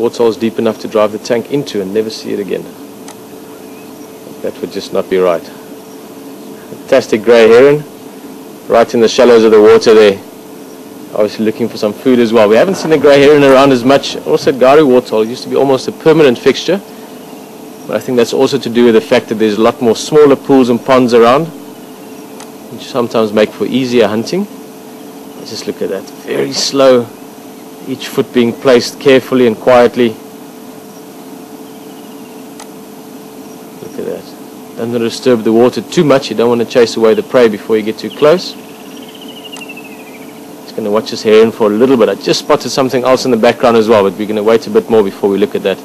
waterhole is deep enough to drive the tank into and never see it again. That would just not be right. Fantastic grey heron, right in the shallows of the water there. Obviously looking for some food as well. We haven't seen a grey heron around as much. Also, Gari waterhole used to be almost a permanent fixture. But I think that's also to do with the fact that there's a lot more smaller pools and ponds around, which sometimes make for easier hunting. Just look at that. Very slow. Each foot being placed carefully and quietly. Look at that. Don't want to disturb the water too much. You don't want to chase away the prey before you get too close. Just going to watch this heron for a little bit. I just spotted something else in the background as well, but we're going to wait a bit more before we look at that.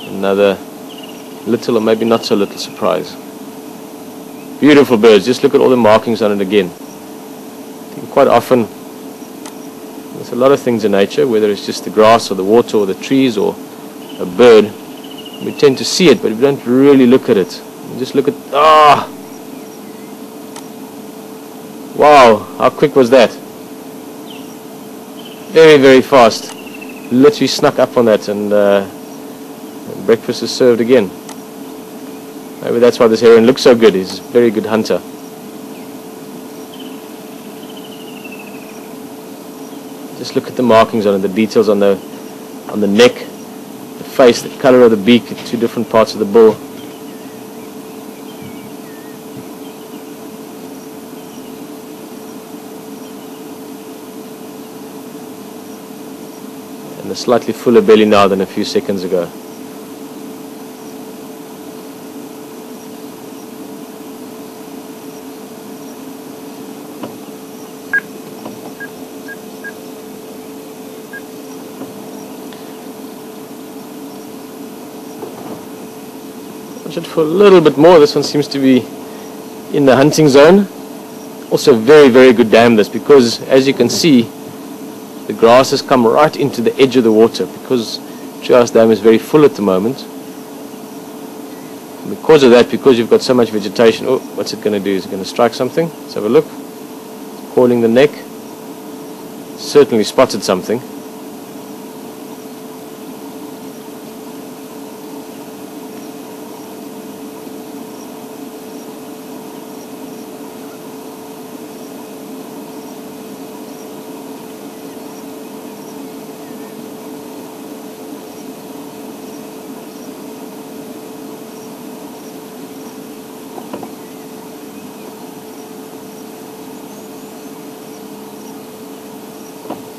Another little or maybe not so little surprise. Beautiful birds. Just look at all the markings on it again. I think quite often there's a lot of things in nature, whether it's just the grass or the water or the trees or a bird, we tend to see it, but we don't really look at it. We just look at, wow, how quick was that? Very, very fast. Literally snuck up on that, and breakfast is served again. Maybe that's why this heron looks so good. He's a very good hunter. Just look at the markings on it, the details on the neck, the face, the color of the beak, the two different parts of the bill. And a slightly fuller belly now than a few seconds ago. It for a little bit more. This one seems to be in the hunting zone. Also very, very good dam this, because as you can see the grass has come right into the edge of the water, because Treehouse Dam is very full at the moment. And because of that, because you've got so much vegetation, oh, what's it going to do? Is it going to strike something? Let's have a look. Calling the neck. Certainly spotted something.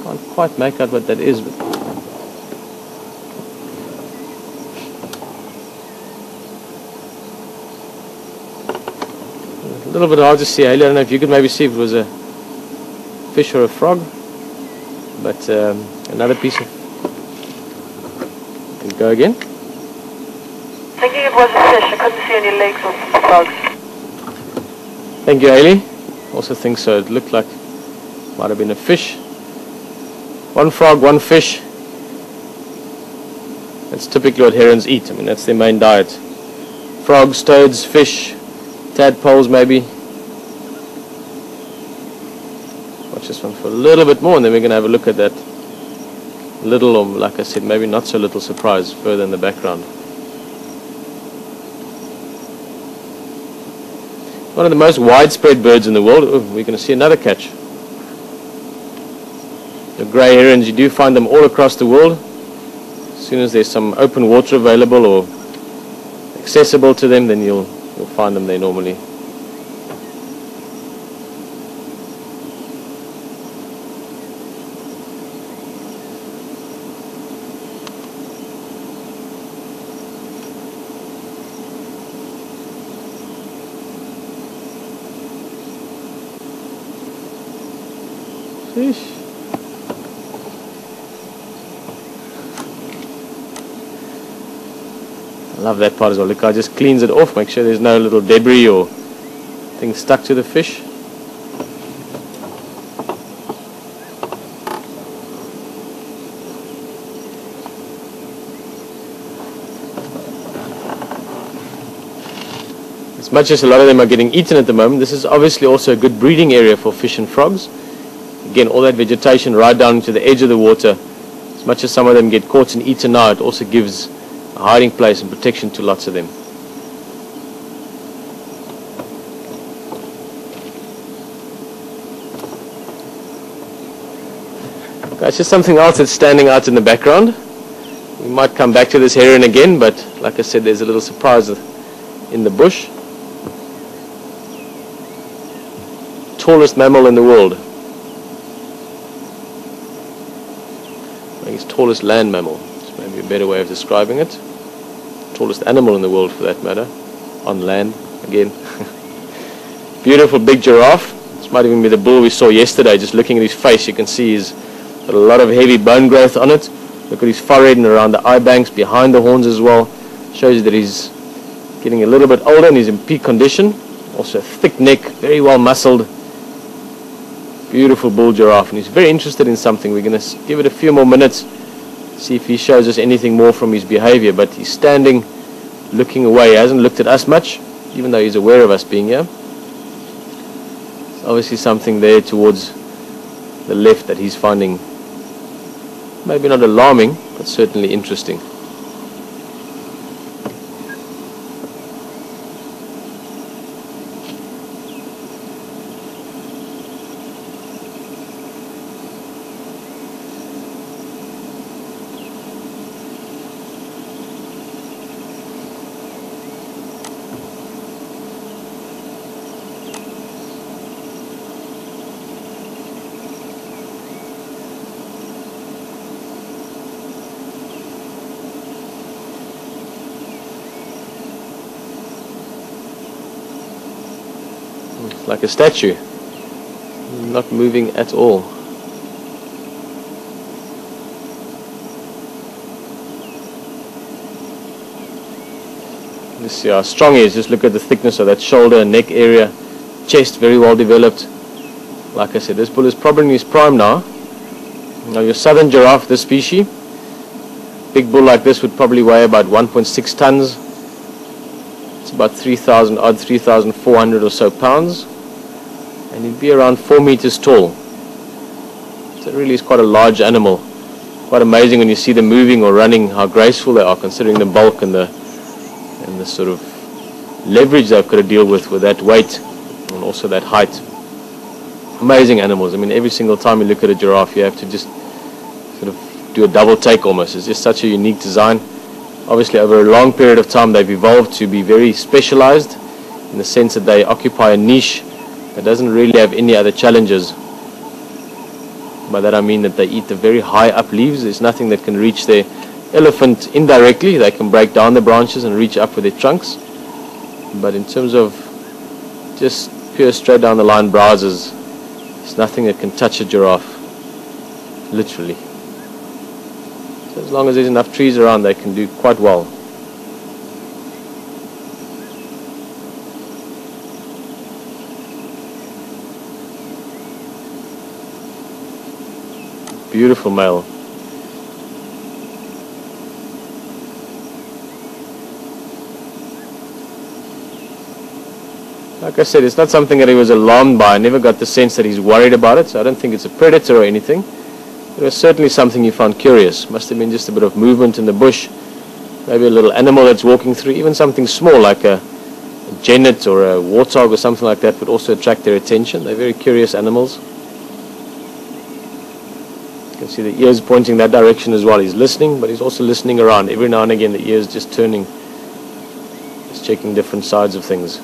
Can't quite make out what that is, but a little bit hard to see. I don't know if you could maybe see if it was a fish or a frog, but another piece of... Can go again. Thinking it was a fish. I couldn't see any legs or frogs. Thank you, Ailey. Also think so. It looked like might have been a fish. One frog, one fish. That's typically what herons eat. I mean, that's their main diet. Frogs, toads, fish, tadpoles maybe. Watch this one for a little bit more, and then we're going to have a look at that little, or like I said, maybe not so little surprise further in the background. One of the most widespread birds in the world. Oh, we're going to see another catch. The grey herons, you do find them all across the world. As soon as there's some open water available or accessible to them, then you'll find them there normally. Fish. I love that part as well. Look, I just cleans it off, make sure there's no little debris or things stuck to the fish. As much as a lot of them are getting eaten at the moment, this is obviously also a good breeding area for fish and frogs. Again, all that vegetation right down to the edge of the water. As much as some of them get caught and eaten now, it also gives a hiding place and protection to lots of them. That's just something else that's standing out in the background. We might come back to this heron again, but like I said, there's a little surprise in the bush. Tallest mammal in the world. I think it's tallest land mammal. It's maybe a better way of describing it. Tallest animal in the world, for that matter. On land, again. Beautiful big giraffe. This might even be the bull we saw yesterday. Just looking at his face, you can see he's got a lot of heavy bone growth on it. Look at his forehead and around the eye banks, behind the horns as well. Shows you that he's getting a little bit older and he's in peak condition. Also a thick neck, very well muscled. Beautiful bull giraffe, and he's very interested in something. We're going to give it a few more minutes, see if he shows us anything more from his behavior. But he's standing, looking away. He hasn't looked at us much, even though he's aware of us being here. There's obviously something there towards the left that he's finding maybe not alarming, but certainly interesting. Like a statue, not moving at all. Let's see how strong he is. Just look at the thickness of that shoulder and neck area. Chest very well developed. Like I said, this bull is probably in his prime now. Now your southern giraffe, this species, big bull like this would probably weigh about 1.6 tons. It's about 3,000 odd, 3,400 or so pounds. And he'd be around 4 meters tall. So it really is quite a large animal. Quite amazing when you see them moving or running, how graceful they are, considering the bulk and the sort of leverage they've got to deal with that weight and also that height. Amazing animals. I mean, every single time you look at a giraffe, you have to just sort of do a double take almost. It's just such a unique design. Obviously, over a long period of time, they've evolved to be very specialized in the sense that they occupy a niche that doesn't really have any other challenges. By that I mean that they eat the very high up leaves. There's nothing that can reach their elephant indirectly. They can break down the branches and reach up with their trunks. But in terms of just pure straight down the line browsers, there's nothing that can touch a giraffe, literally. So as long as there's enough trees around, they can do quite well. Beautiful male. Like I said, it's not something that he was alarmed by. I never got the sense that he's worried about it, so I don't think it's a predator or anything. It was certainly something he found curious. Must have been just a bit of movement in the bush, maybe a little animal that's walking through, even something small like a genet or a warthog or something like that would also attract their attention. They're very curious animals. You can see the ears pointing that direction as well. He's listening, but he's also listening around. Every now and again the ears just turning, just checking different sides of things.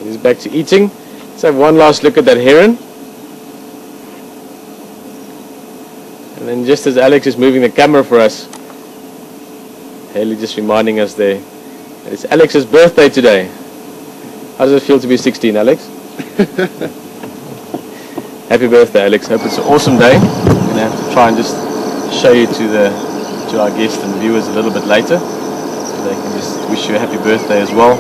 He's back to eating. Let's have one last look at that heron. And then just as Alex is moving the camera for us, Haley just reminding us there that it's Alex's birthday today. How does it feel to be 16, Alex? Happy birthday, Alex. Hope it's an awesome day. I'm going to have to try and just show you to our guests and viewers a little bit later, so they can just wish you a happy birthday as well.